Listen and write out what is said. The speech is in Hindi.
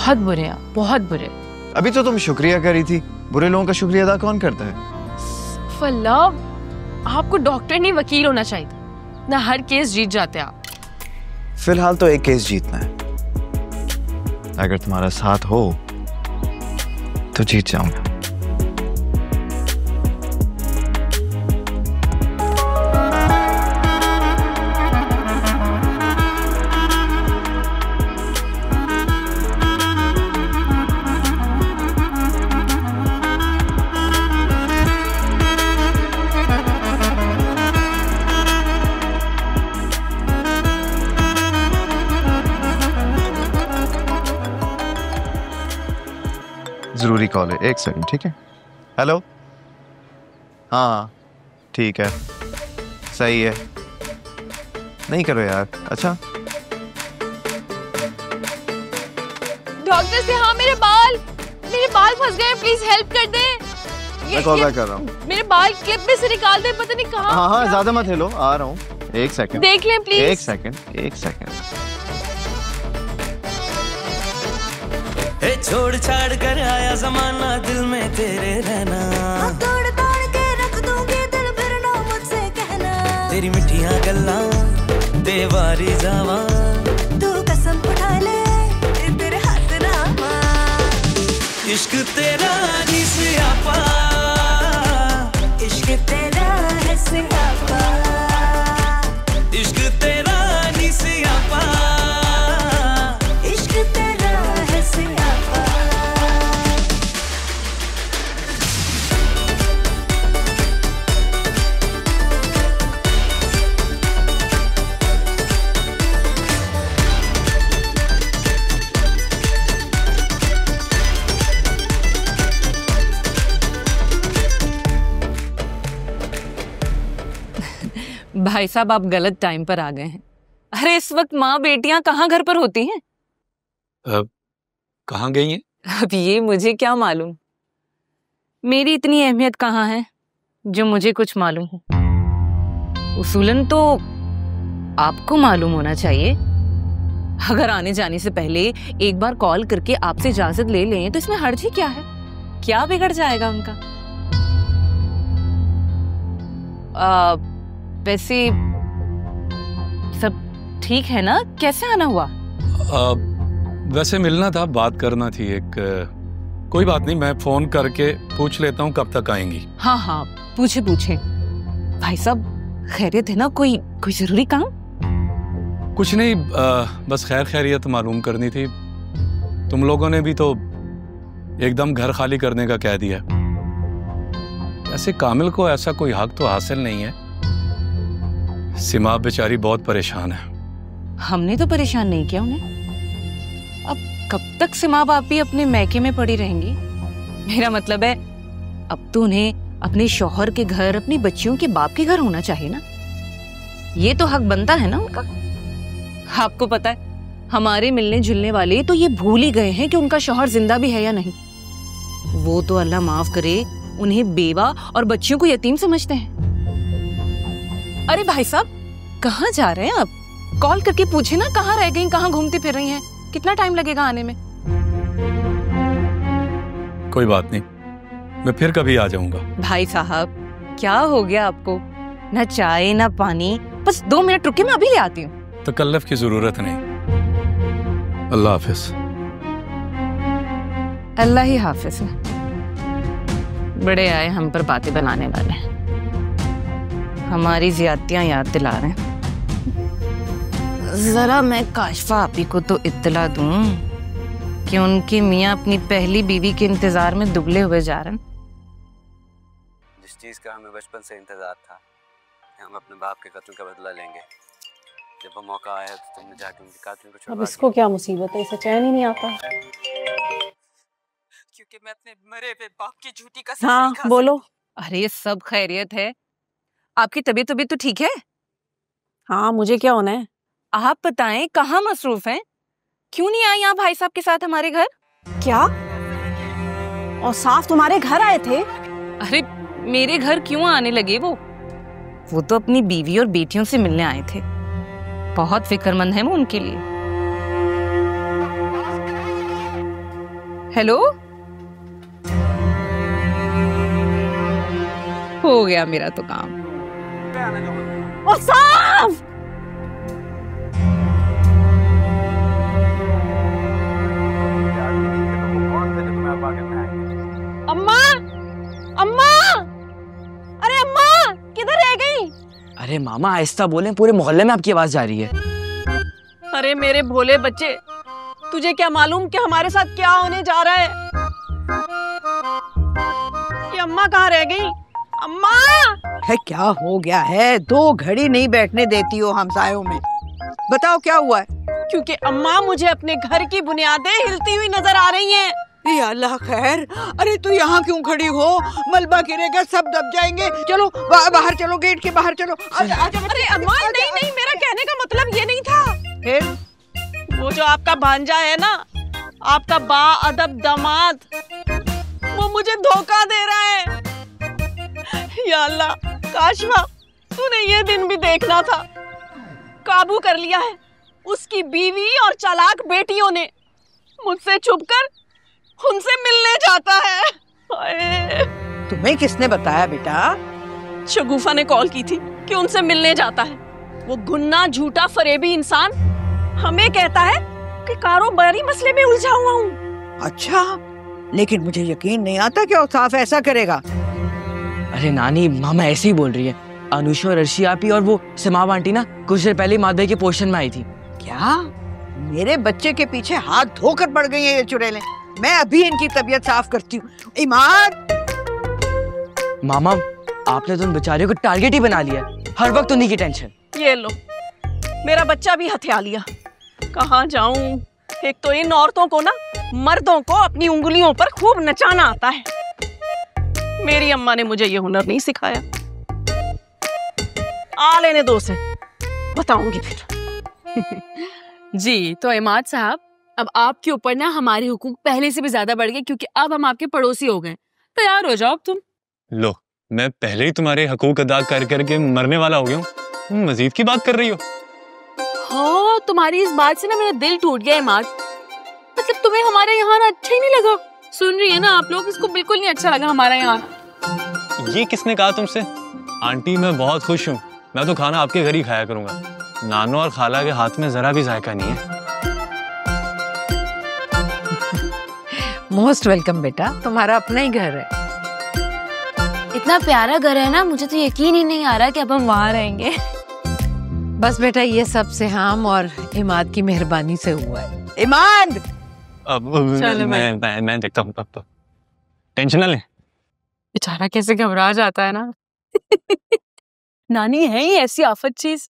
बहुत बुरे हैं, बहुत बुरे। अभी तो तुम शुक्रिया करी थी, बुरे लोगों का शुक्रिया अदा कौन करता है? फल्लाह, आपको डॉक्टर नहीं वकील होना चाहिए ना, हर केस जीत जाते आप। फिलहाल तो एक केस जीतना है, अगर तुम्हारा साथ हो तो जीत जाऊंगा। जरूरी कॉल है, एक सेकंड, ठीक है? हेलो, हाँ ठीक है, सही है, नहीं करो यार। अच्छा डॉक्टर से, हाँ मेरे बाल फंस गए, प्लीज हेल्प कर दें। मैं कॉल बैक कर रहा हूँ। मेरे बाल क्लिप में से निकाल दे, पता नहीं कहाँ। हाँ ज्यादा मत हिलो, आ रहा हूँ, एक सेकंड देख लें प्लीज। एक सेकंड। छोड़ छाड़ कर आया जमाना, दिल में तेरे रहना, तोड़ तोड़ के रख दूंगी दिल, फिर ना मुझसे कहना। तेरी मिठियां गल्ला देवारी जावा, तू कसम उठा ले तेरे हाथ ना मां। इश्क तेरा नी सियापा, इश्क तेरा है सियापा, इश्क तेरा नी सियापा, इश्क तेरा है सियापा। भाई साहब, आप गलत टाइम पर आ गए हैं। अरे इस वक्त माँ बेटियां कहाँ घर पर होती हैं? कहाँ गई हैं? अब ये मुझे क्या मालूम, मेरी इतनी अहमियत कहाँ है जो मुझे कुछ मालूम हो। उसूलन तो आपको मालूम होना चाहिए। अगर आने जाने से पहले एक बार कॉल करके आपसे इजाजत ले लें तो इसमें हर्ज ही क्या है? क्या बिगड़ जाएगा उनका? वैसे सब ठीक है ना? कैसे आना हुआ? वैसे मिलना था, बात करना थी एक। कोई बात नहीं, मैं फोन करके पूछ लेता हूँ कब तक आएंगी। हाँ पूछे भाई साहब, खैरियत है ना? कोई जरूरी काम? कुछ नहीं, बस खैर खैरियत मालूम करनी थी। तुम लोगों ने भी तो एकदम घर खाली करने का कह दिया। ऐसे कामिल को ऐसा कोई हक तो हासिल नहीं है। सिमा बेचारी बहुत परेशान है। हमने तो परेशान नहीं किया उन्हें। अब कब तक सिमा बापी अपने मैके में पड़ी रहेंगी? मेरा मतलब है, अब तो उन्हें अपने शौहर के घर, अपनी बच्चियों के बाप के घर होना चाहिए ना। ये तो हक बनता है ना उनका। आपको पता है, हमारे मिलने जुलने वाले तो ये भूल ही गए हैं कि उनका शौहर जिंदा भी है या नहीं। वो तो अल्लाह माफ करे, उन्हें बेवा और बच्चियों को यतीम समझते हैं। अरे भाई साहब, कहाँ जा रहे हैं आप? कॉल करके पूछे ना, कहाँ रह गई, कहाँ घूमती फिर रही हैं? कितना टाइम लगेगा आने में? कोई बात नहीं, मैं फिर कभी आ जाऊंगा। भाई साहब, क्या हो गया आपको? ना चाय ना पानी, बस 2 मिनट रुके, मैं अभी ले आती हूँ। तकल्लुफ की जरूरत नहीं। अल्लाह हाफिज। अल्लाह ही हाफिज है। बड़े आए हम पर बातें बनाने वाले, हमारी ज्यादतियां याद दिला रहे हैं। जरा मैं काशफा आपी को तो इत्तला दूं कि उनके मियाँ अपनी पहली बीवी के इंतजार में दुबले हुए जा रहे हैं। जिस चीज का हमें बचपन से इंतजार था कि हम अपने बाप के कत्ल का बदला लेंगे, जब वो मौका आया तो तुमने जाके उनके कातिल को छुड़वा दिया। अब इसको क्या मुसीबत है, इसे चैन ही नहीं आता। क्योंकि मैं अपने मरे हुए बाप की झूठी कसम हाँ नहीं खा बोलो। अरे सब खैरियत है? आपकी तबीयत तो ठीक है? हाँ, मुझे क्या होना है? आप बताएं, कहाँ मसरूफ हैं? क्यों नहीं आई यहाँ भाई साहब के साथ हमारे घर? क्या? और साफ तुम्हारे घर आए थे? अरे मेरे घर क्यों आने लगे वो तो अपनी बीवी और बेटियों से मिलने आए थे। बहुत फिक्रमंद है वो उनके लिए। हेलो, हो गया मेरा तो काम। ओ साफ! अम्मा, अम्मा, अरे अम्मा किधर रह गई? अरे मामा आहिस्ता बोलें, पूरे मोहल्ले में आपकी आवाज जा रही है। अरे मेरे भोले बच्चे, तुझे क्या मालूम कि हमारे साथ क्या होने जा रहा है? ये अम्मा कहाँ रह गई? अम्मा! है क्या हो गया है? 2 घड़ी नहीं बैठने देती हो हमसायों में। बताओ क्या हुआ है? क्योंकि अम्मा मुझे अपने घर की बुनियादें हिलती हुई नजर आ रही हैं। या अल्लाह खैर। अरे तू यहाँ क्यों खड़ी हो? मलबा गिरेगा, सब दब जाएंगे। चलो बाहर चलो, गेट के बाहर चलो। आजा, आजा, अरे अम्मा नहीं नहीं, मेरा कहने का मतलब ये नहीं था। फिर वो जो आपका भांजा है ना, आपका बाअदब दामाद, वो मुझे धोखा दे रहा है। या अल्लाह, काशवा तूने ये दिन भी देखना था। काबू कर लिया है उसकी बीवी और चालाक बेटियों ने। मुझसे छुपकर उनसे मिलने जाता है। तुम्हें किसने बताया बेटा? शगुफा ने कॉल की थी कि उनसे मिलने जाता है। वो गुन्ना झूठा फरेबी इंसान हमें कहता है कि कारोबारी मसले में उलझा हुआ हूँ। अच्छा, लेकिन मुझे यकीन नहीं आता कि औसाफ ऐसा करेगा। अरे नानी, मामा ऐसे ही बोल रही है। अनुषा और अर्शी आपी और वो सिमाव आंटी ना कुछ देर पहले माधवी के पोषण में आई थी। क्या? मेरे बच्चे के पीछे हाथ धोकर पड़ गई है ये चुड़ैलें। मैं अभी इनकी तबीयत साफ करती हूँ। ईमान! मामा, आपने तो उन बेचारियों को टारगेट ही बना लिया, हर वक्त उन्हीं की टेंशन। ये लो, मेरा बच्चा भी हथिया लिया। कहाँ जाऊं? एक तो इन औरतों को ना मर्दों को अपनी उंगलियों पर खूब नचाना आता है। मेरी अम्मा ने मुझे ये हुनर नहीं सिखाया। आ लेने दो से, बताऊंगी फिर। जी तो इमाद साहब, अब आपके ऊपर ना हमारे हुकूक पहले से भी ज्यादा बढ़ गए, क्योंकि अब हम आपके पड़ोसी हो गए। तैयार हो जाओ तुम। लो, मैं पहले ही तुम्हारे हकूक अदा कर करके मरने वाला हो गया हूँ, तुम मजीद की बात कर रही हो। हाँ, तुम्हारी इस बात से ना मेरा दिल टूट गया इमाद। मतलब तुम्हें हमारे यहाँ ना अच्छा ही नहीं लगा? सुन रही है ना आप लोग, इसको बिल्कुल नहीं अच्छा लगा हमारा यहाँ। ये किसने कहा तुमसे? आंटी मैं बहुत खुश हूँ, मैं तो खाना आपके घर ही खाया करूंगा। नानो और खाला के हाथ में जरा भी जायका नहीं है। मोस्ट वेलकम बेटा, तुम्हारा अपना ही घर है। इतना प्यारा घर है ना, मुझे तो यकीन ही नहीं आ रहा कि अब हम वहाँ रहेंगे। बस बेटा, ये सब सिहाम और इमाद की मेहरबानी से हुआ है। इमाद! अब मैं देखता हूँ, अब टेंशन ना ले। बेचारा कैसे घबरा जाता है ना। नानी है ही ऐसी आफत चीज।